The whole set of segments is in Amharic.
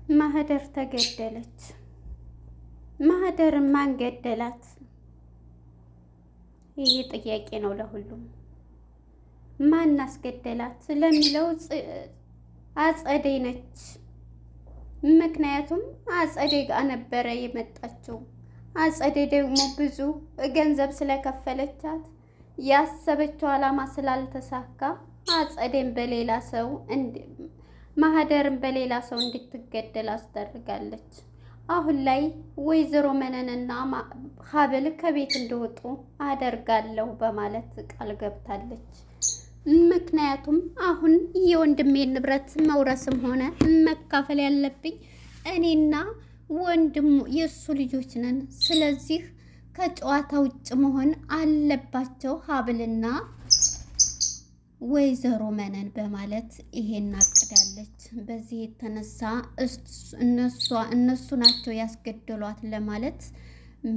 ማህደር ተገደለች። ማህደርን ማን ገደላት? ይሄ ጥያቄ ነው ለሁሉም። ማን አስገደላት ለሚለው አጸደይ ነች። ምክንያቱም አጸደይ ጋር ነበረ የመጣችው። አጸደይ ደግሞ ብዙ ገንዘብ ስለከፈለቻት ያሰበችው ዓላማ ስላልተሳካ አጸደይን በሌላ ሰው ማህደርን በሌላ ሰው እንድትገደል አስደርጋለች። አሁን ላይ ወይዘሮ መነንና ሀብል ከቤት እንደወጡ አደርጋለሁ በማለት ቃል ገብታለች። ምክንያቱም አሁን የወንድሜን ንብረት መውረስም ሆነ መካፈል ያለብኝ እኔና ወንድሙ የእሱ ልጆች ነን። ስለዚህ ከጨዋታ ውጭ መሆን አለባቸው ሀብልና ወይዘሮ መነን በማለት ይሄን አቅዳለች። በዚህ የተነሳ እነሱ ናቸው ያስገደሏት ለማለት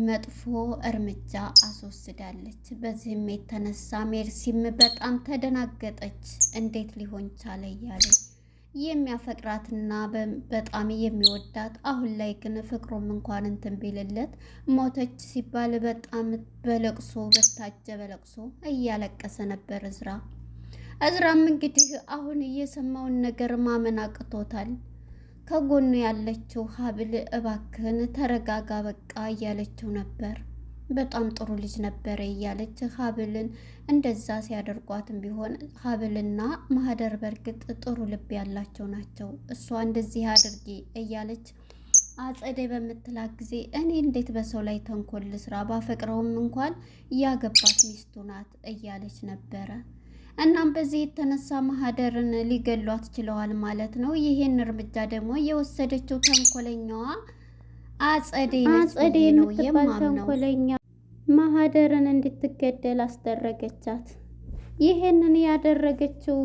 መጥፎ እርምጃ አስወስዳለች። በዚህም የተነሳ ሜርሲም በጣም ተደናገጠች። እንዴት ሊሆን ቻለ እያለ የሚያፈቅራትና በጣም የሚወዳት አሁን ላይ ግን ፍቅሩም እንኳን እንትን ቢልለት ሞተች ሲባል በጣም በለቅሶ በታጀበ ለቅሶ እያለቀሰ ነበር እዝራም እንግዲህ አሁን እየሰማውን ነገር ማመን አቅቶታል። ከጎኑ ያለችው ሀብል እባክህን ተረጋጋ በቃ እያለችው ነበር። በጣም ጥሩ ልጅ ነበረ እያለች ሀብልን እንደዛ ሲያደርጓትም ቢሆን ሀብልና ማህደር በእርግጥ ጥሩ ልብ ያላቸው ናቸው። እሷ እንደዚህ አድርጊ እያለች አጸደይ በምትላት ጊዜ እኔ እንዴት በሰው ላይ ተንኮል ስራ ባፈቅረውም እንኳን ያገባት ሚስቱ ናት እያለች ነበረ። እናም በዚህ የተነሳ ማህደርን ሊገሏት ችለዋል ማለት ነው። ይሄን እርምጃ ደግሞ የወሰደችው ተንኮለኛዋ አጸደይ ነው የማምነው። ማህደርን እንድትገደል አስደረገቻት። ይሄንን ያደረገችው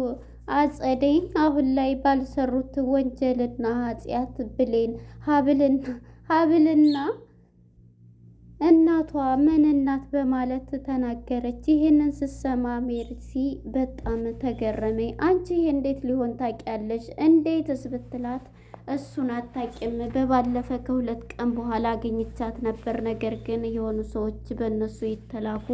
አጸደይ አሁን ላይ ባልሰሩት ወንጀልና ኃጢአት ብሌን ሀብልና እናቷ ምን እናት በማለት ተናገረች። ይህንን ስሰማ ሜርሲ በጣም ተገረመ። አንቺ ይሄ እንዴት ሊሆን ታውቂያለሽ? እንዴትስ ብትላት እሱን አታውቂም። በባለፈ ከ2 ቀን በኋላ አገኝቻት ነበር። ነገር ግን የሆኑ ሰዎች በእነሱ የተላኩ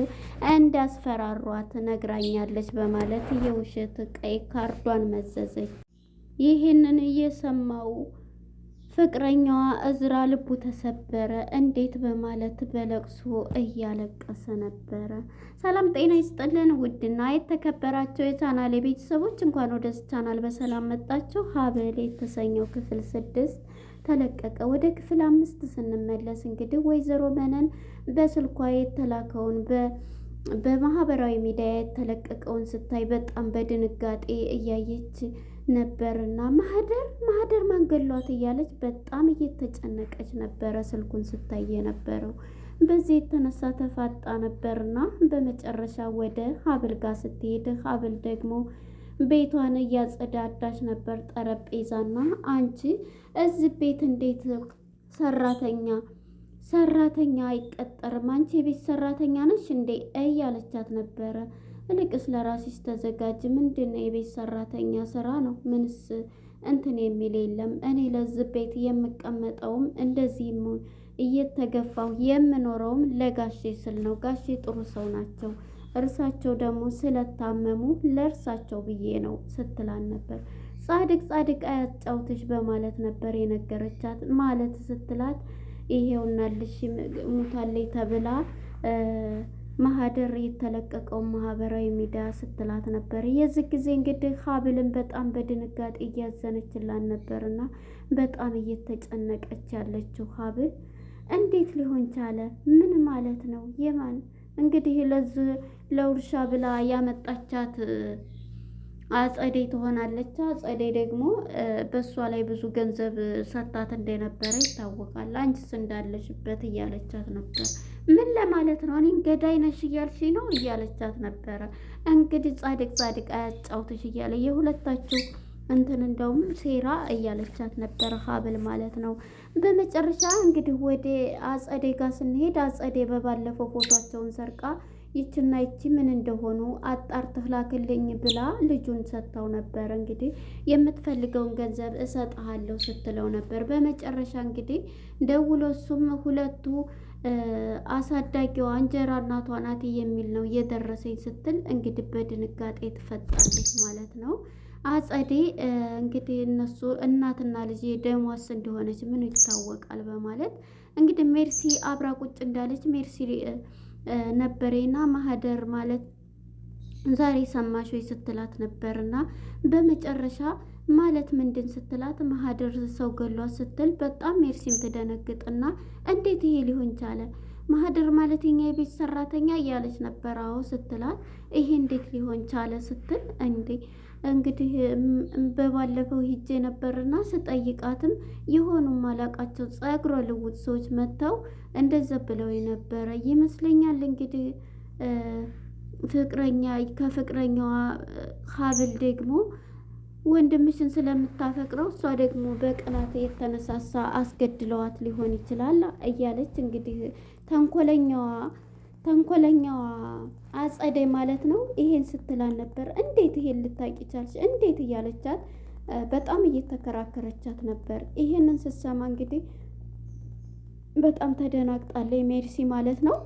እንዳስፈራሯት ነግራኛለች በማለት የውሸት ቀይ ካርዷን መዘዘች። ይህንን እየሰማው ፍቅረኛዋ እዝራ ልቡ ተሰበረ። እንዴት በማለት በለቅሶ እያለቀሰ ነበረ። ሰላም ጤና ይስጥልን ውድና የተከበራቸው የቻናል ቤተሰቦች እንኳን ወደ ቻናል በሰላም መጣችሁ። ሀብል የተሰኘው ክፍል 6 ተለቀቀ። ወደ ክፍል 5 ስንመለስ እንግዲህ ወይዘሮ መነን በስልኳ የተላከውን በማህበራዊ ሚዲያ የተለቀቀውን ስታይ በጣም በድንጋጤ እያየች ነበርና ማህደር ማንገሏት እያለች በጣም እየተጨነቀች ነበረ ስልኩን ስታይ የነበረው። በዚህ የተነሳ ተፋጣ ነበርና በመጨረሻ ወደ ሀብል ጋር ስትሄድ ሀብል ደግሞ ቤቷን እያጸዳዳች ነበር። ጠረጴዛና አንቺ እዚህ ቤት እንዴት ሰራተኛ አይቀጠርም? አንቺ የቤት ሰራተኛ ነሽ እንዴ እያለቻት ነበረ። እልቅስ ለራስሽ ተዘጋጅ። ምንድን ነው የቤት ሰራተኛ ስራ ነው፣ ምንስ እንትን የሚል የለም። እኔ ለዚህ ቤት የምቀመጠውም እንደዚህ እየተገፋው የምኖረውም ለጋሼ ስል ነው። ጋሼ ጥሩ ሰው ናቸው። እርሳቸው ደግሞ ስለታመሙ ለእርሳቸው ብዬ ነው ስትላን ነበር። ጻድቅ አያጫውትሽ በማለት ነበር የነገረቻት። ማለት ስትላት ይሄውናልሽ ሙታለይ ተብላ ማህደር የተለቀቀውን ማህበራዊ ሚዲያ ስትላት ነበር። የዚህ ጊዜ እንግዲህ ሀብልን በጣም በድንጋጤ እያዘነችላን ነበርና በጣም እየተጨነቀች ያለችው ሀብል እንዴት ሊሆን ቻለ? ምን ማለት ነው? የማን እንግዲህ ለዚህ ለውርሻ ብላ ያመጣቻት አጸደይ ትሆናለች። አጸደይ ደግሞ በእሷ ላይ ብዙ ገንዘብ ሰጣት እንደነበረ ይታወቃል። አንቺስ እንዳለሽበት እያለቻት ነበር። ምን ለማለት ነው? እኔን ገዳይ ነሽ እያልሽ ነው እያለቻት ነበረ። እንግዲህ ጻድቅ አያጫውትሽ እያለ የሁለታችሁ እንትን እንደውም ሴራ እያለቻት ነበረ ሀብል ማለት ነው። በመጨረሻ እንግዲህ ወደ አጸደይ ጋር ስንሄድ አጸደይ በባለፈው ፎቶቸውን ሰርቃ ይችና ይቺ ምን እንደሆኑ አጣርተህ ላክልኝ ብላ ልጁን ሰጥተው ነበር። እንግዲህ የምትፈልገውን ገንዘብ እሰጥሃለሁ ስትለው ነበር። በመጨረሻ እንግዲህ ደውሎ እሱም ሁለቱ አሳዳጊዋ እንጀራ እናቷ ናት የሚል ነው የደረሰኝ ስትል እንግዲህ በድንጋጤ ትፈጣለች ማለት ነው። አጸዴ እንግዲህ እነሱ እናትና ልጅ ደሟስ እንደሆነች ምን ይታወቃል በማለት እንግዲህ ሜርሲ አብራ ቁጭ እንዳለች ሜርሲ ነበሬና ማህደር ማለት ዛሬ ሰማሽ ወይ ስትላት ነበርና በመጨረሻ ማለት ምንድን ስትላት ማህደር ሰው ገሏት ስትል በጣም ሜርሲም ትደነግጥና እንዴት ይሄ ሊሆን ቻለ? ማህደር ማለት የኛ የቤት ሰራተኛ እያለች ነበር። አዎ ስትላት ይሄ እንዴት ሊሆን ቻለ ስትል እንግዲህ በባለፈው ሂጄ ነበርና ስጠይቃትም የሆኑ ማላቃቸው ጸጉረ ልውጥ ሰዎች መጥተው እንደዛ ብለው የነበረ ይመስለኛል። እንግዲህ ከፍቅረኛዋ ሀብል ደግሞ ወንድምሽን ስለምታፈቅረው እሷ ደግሞ በቅናት የተነሳሳ አስገድለዋት ሊሆን ይችላል እያለች እንግዲህ ተንኮለኛዋ አጸደይ ማለት ነው ይሄን ስትላል ነበር። እንዴት ይሄን ልታቂ ቻልሽ? እንዴት እያለቻት በጣም እየተከራከረቻት ነበር። ይሄንን ስትሰማ እንግዲህ በጣም ተደናግጣለች ሜርሲ ማለት ነው።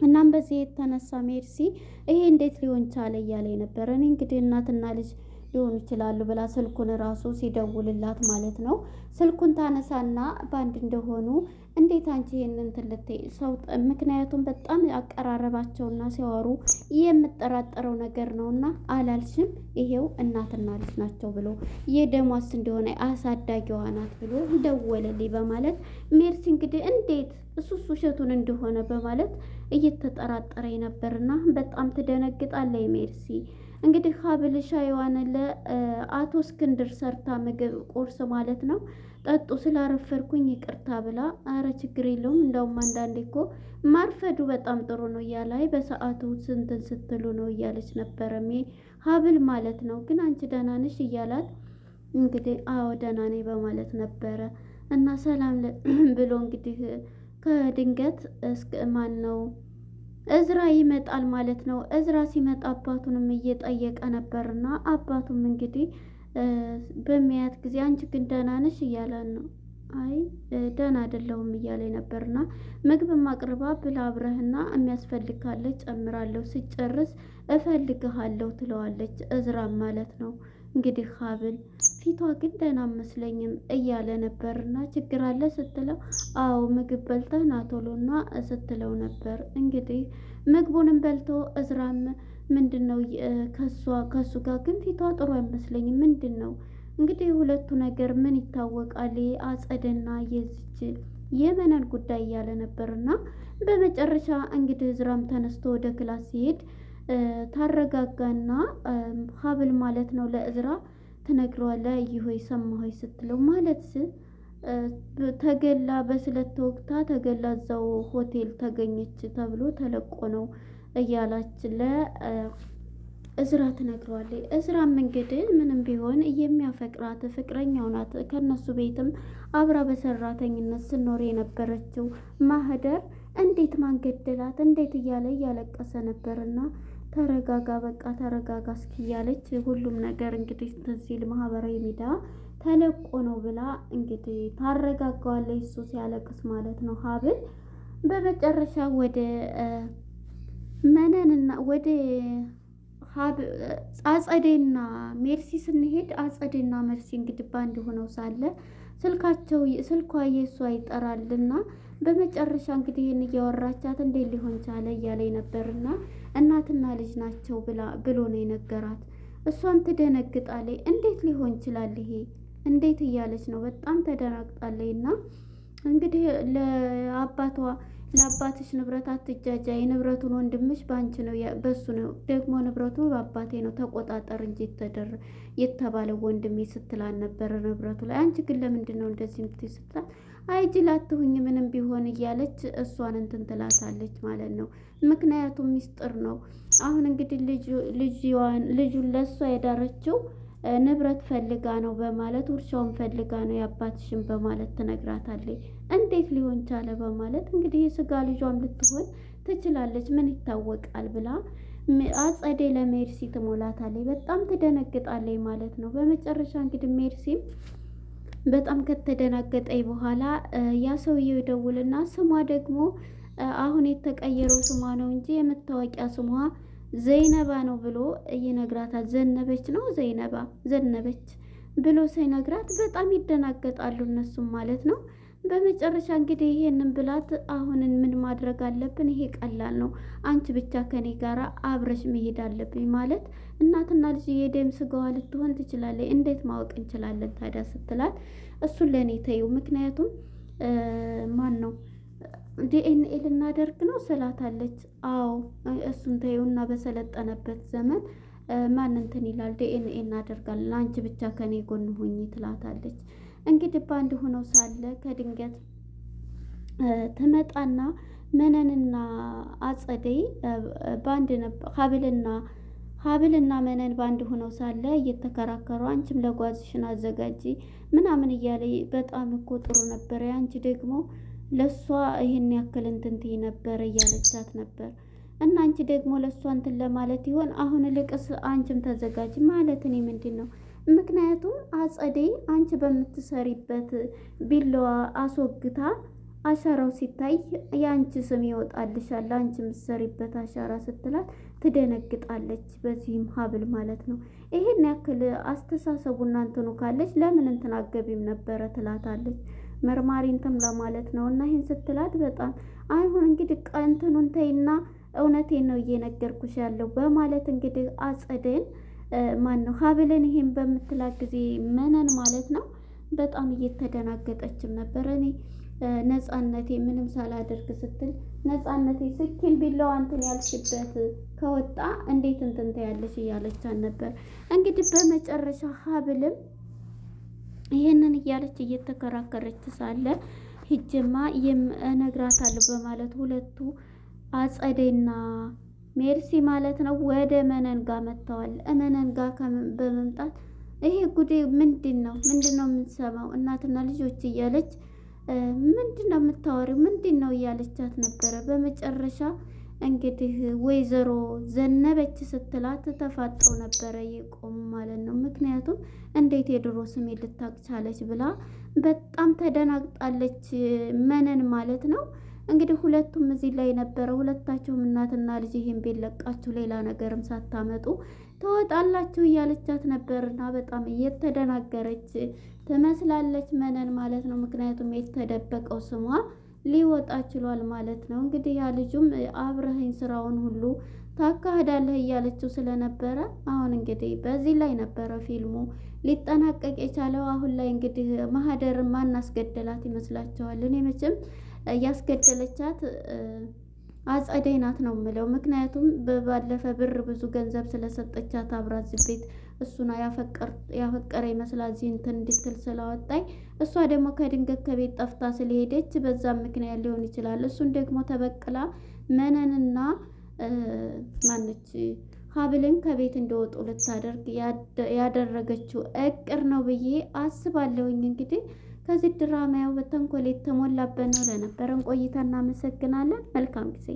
እናም በዚህ የተነሳ ሜርሲ ይሄ እንዴት ሊሆን ቻለ እያለ ነበር። እኔ እንግዲህ እናትና ልጅ ሊሆኑ ይችላሉ ብላ ስልኩን ራሱ ሲደውልላት ማለት ነው ስልኩን ታነሳና ባንድ እንደሆኑ እንዴት አንቺ ይሄንን ትልቴ ሰው ምክንያቱም በጣም አቀራረባቸውና ሲያወሩ የምጠራጠረው ነገር ነውና አላልሽም ይሄው እናትና ልጅ ናቸው ብሎ የደሟስ እንደሆነ አሳዳጊዋ ናት ብሎ ደወለልኝ በማለት ሜርሲ እንግዲህ እንዴት እሱስ ውሸቱን እንደሆነ በማለት እየተጠራጠረ ነበርና በጣም ትደነግጣለች ሜርሲ። እንግዲህ ሀብል ሻይዋን ለአቶ እስክንድር ሰርታ ምግብ ቁርስ ማለት ነው ጠጡ ስላረፈርኩኝ ይቅርታ ብላ አረ ችግር የለውም እንደውም አንዳንዴ እኮ ማርፈዱ በጣም ጥሩ ነው እያላይ በሰዓቱ ስንትን ስትሉ ነው እያለች ነበረ ሀብል ማለት ነው። ግን አንቺ ደህና ነሽ እያላት እንግዲህ አዎ ደህና ነኝ በማለት ነበረ እና ሰላም ብሎ እንግዲህ ከድንገት ማን ነው እዝራ ይመጣል ማለት ነው። እዝራ ሲመጣ አባቱንም እየጠየቀ ነበርና አባቱም እንግዲህ በሚያት ጊዜ አንቺ ግን ደህና ነሽ እያላን ነው። አይ ደህና አይደለሁም እያለ ነበርና ምግብም አቅርባ ብላ አብረህና የሚያስፈልግ ካለ ጨምራለሁ ስጨርስ እፈልግሃለሁ ትለዋለች እዝራም ማለት ነው። እንግዲህ ሀብል ፊቷ ግን ደህና መስለኝም እያለ ነበርና ችግር አለ ስትለው አዎ ምግብ በልተህ ና ቶሎና ስትለው ነበር። እንግዲህ ምግቡንም በልቶ እዝራም ምንድነው ከሱ ጋር ግን ፊቷ ጥሩ አይመስለኝም ምንድነው እንግዲህ ሁለቱ ነገር ምን ይታወቃል አጸደና የዝች የመነን ጉዳይ እያለ ነበርና በመጨረሻ እንግዲህ እዝራም ተነስቶ ወደ ክላስ ሲሄድ ታረጋጋና ሀብል ማለት ነው ለእዝራ ትነግረዋለህ ይሆይ ሰማሆይ ስትለው ማለት ተገላ በስለት ተወግታ ተገላ እዛው ሆቴል ተገኘች ተብሎ ተለቆ ነው እያላች ለእዝራ ትነግረዋለች። እዝራም እንግዲህ ምንም ቢሆን የሚያፈቅራት ፍቅረኛው ናት። ከነሱ ቤትም አብራ በሰራተኝነት ስኖር የነበረችው ማህደር እንዴት ማንገደላት እንዴት እያለ እያለቀሰ ነበርና ተረጋጋ በቃ ተረጋጋ እስኪ እያለች ሁሉም ነገር እንግዲህ ተዚል ማህበራዊ ሚዲያ ተለቆ ነው ብላ እንግዲህ ታረጋጋዋለች። እሱ ሲያለቅስ ማለት ነው ሀብል በመጨረሻ ወደ መነንና ወደ አጸዴና ሜርሲ ስንሄድ አጸዴና ሜርሲ እንግዲህ ባንድ ሆነው ሳለ ስልኳ የእሷ ይጠራልና በመጨረሻ እንግዲህ ይህን እያወራቻት እንዴት ሊሆን ቻለ እያለኝ ነበርና እናትና ልጅ ናቸው ብሎ ነው የነገራት። እሷም ትደነግጣለች። እንዴት ሊሆን ይችላል ይሄ እንዴት እያለች ነው በጣም ተደናግጣለች። እና እንግዲህ ለአባትሽ ንብረት አትጃጃይ፣ ንብረቱን ወንድምሽ በአንቺ ነው በሱ ነው ደግሞ ንብረቱ በአባቴ ነው ተቆጣጠር እንጂ የተባለው ወንድሜ ስትላል ነበር ንብረቱ ላይ። አንቺ ግን ለምንድን ነው እንደዚህ የምትይ ስትላት አይጅል አትሁኝ ምንም ቢሆን እያለች እሷን እንትን ትላታለች ማለት ነው። ምክንያቱም ሚስጥር ነው። አሁን እንግዲህ ልጁን ለእሷ የዳረችው ንብረት ፈልጋ ነው በማለት ውርሻውን ፈልጋ ነው የአባትሽን በማለት ትነግራታለች። እንዴት ሊሆን ቻለ በማለት እንግዲህ የስጋ ልጇም ልትሆን ትችላለች ምን ይታወቃል ብላ አጸዴ ለሜርሲ ትሞላታለች። በጣም ትደነግጣለች ማለት ነው። በመጨረሻ እንግዲህ ሜርሲም በጣም ከተደናገጠኝ በኋላ ያ ሰውዬው ይደውልና ስሟ ደግሞ አሁን የተቀየረው ስሟ ነው እንጂ የመታወቂያ ስሟ ዘይነባ ነው ብሎ ይነግራታል። ዘነበች ነው ዘነበች ብሎ ሲነግራት በጣም ይደናገጣሉ እነሱም ማለት ነው። በመጨረሻ እንግዲህ ይሄንን ብላት አሁንን ምን ማድረግ አለብን? ይሄ ቀላል ነው። አንቺ ብቻ ከኔ ጋር አብረሽ መሄድ አለብኝ ማለት እናትና ልጅ የደም ስጋዋ ልትሆን ትችላለች። እንዴት ማወቅ እንችላለን ታዲያ ስትላት እሱን ለእኔ ተይው፣ ምክንያቱም ማን ነው ዲኤንኤ ልናደርግ ነው ስላታለች። አዎ እሱን ተይውና በሰለጠነበት ዘመን ማን እንትን ይላል ዲኤንኤ እናደርጋለን፣ አንቺ ብቻ ከኔ ጎን ሁኚ ትላታለች። እንግዲህ በአንድ ሆነው ሳለ ከድንገት ትመጣና መነንና አጸደይ በአንድ ሀብልና መነን በአንድ ሆነው ሳለ እየተከራከሩ አንቺም ለጓዝሽን አዘጋጂ ምናምን እያለ በጣም እኮ ጥሩ ነበረ፣ አንቺ ደግሞ ለሷ ይሄን ያክል እንትን ትይ ነበር እያለቻት ነበር። እና አንቺ ደግሞ ለሷ እንትን ለማለት ይሆን አሁን ልቅስ አንቺም ተዘጋጅ ማለት እኔ ምንድን ነው? ምክንያቱም አጸዴ አንቺ በምትሰሪበት ቢላዋ አስወግታ አሻራው ሲታይ የአንቺ ስም ይወጣልሻል፣ አንቺ የምትሰሪበት አሻራ ስትላት ትደነግጣለች። በዚህም ሀብል ማለት ነው ይሄን ያክል አስተሳሰቡ እናንተኑ ካለች ለምን እንትን አገቢም ነበረ ትላታለች። መርማሪ እንትን ለማለት ነው። እና ይሄን ስትላት በጣም አይሁን እንግዲህ ቀንትኑን ተይና እውነቴን ነው እየነገርኩሽ ያለው በማለት እንግዲህ አጸደን ማን ነው ሀብልን ይሄን በምትላት ጊዜ መነን ማለት ነው በጣም እየተደናገጠችም ነበር። እኔ ነፃነቴ ምንም ሳላደርግ ስትል ነፃነቴ ስኪን ቢላዋ እንትን ያልሽበት ከወጣ እንዴት እንትን ትያለሽ እያለቻት ነበር። እንግዲህ በመጨረሻ ሀብልም ይሄንን እያለች እየተከራከረች ሳለ ሂጅማ እነግራታለሁ በማለት ሁለቱ አጸደይና ሜርሲ ማለት ነው ወደ መነን ጋር መጥተዋል። መነን ጋር በመምጣት ይሄ ጉዴ ምንድን ነው የምንሰማው እናትና ልጆች እያለች ምንድን ነው የምታወሪው ምንድን ነው እያለቻት ነበረ። በመጨረሻ እንግዲህ ወይዘሮ ዘነበች ስትላት ተፋጠው ነበረ የቆሙ ማለት ነው። ምክንያቱም እንዴት የድሮ ስሜ ልታውቅ ቻለች ብላ በጣም ተደናግጣለች መነን ማለት ነው። እንግዲህ ሁለቱም እዚህ ላይ ነበረ። ሁለታቸውም እናትና ልጅ ይሄን ቤት ለቃችሁ ሌላ ነገርም ሳታመጡ ትወጣላችሁ እያለቻት ነበርና በጣም እየተደናገረች ትመስላለች መነን ማለት ነው። ምክንያቱም የተደበቀው ስሟ ሊወጣ ችሏል ማለት ነው። እንግዲህ ያ ልጁም አብረኸኝ ስራውን ሁሉ ታካሂዳለህ እያለችው ስለነበረ አሁን እንግዲህ በዚህ ላይ ነበረ ፊልሙ ሊጠናቀቅ የቻለው። አሁን ላይ እንግዲህ ማህደርን ማን አስገደላት ይመስላችኋል? እኔ መቼም ያስገደለቻት አጸደይ ናት ነው የምለው። ምክንያቱም ባለፈ ብር ብዙ ገንዘብ ስለሰጠቻት አብራት ቤት እሱን ያፈቀረ ይመስላል እዚህ እንትን እንድትል ስላወጣኝ እሷ ደግሞ ከድንገት ከቤት ጠፍታ ስለሄደች በዛም ምክንያት ሊሆን ይችላል። እሱን ደግሞ ተበቅላ መነንና ማነች ሀብልን ከቤት እንደወጡ ልታደርግ ያደረገችው እቅር ነው ብዬ አስባለሁኝ። እንግዲህ ከዚህ ድራማ ያው በተንኮል የተሞላበት ነው። ለነበረን ቆይታ እናመሰግናለን። መልካም ጊዜ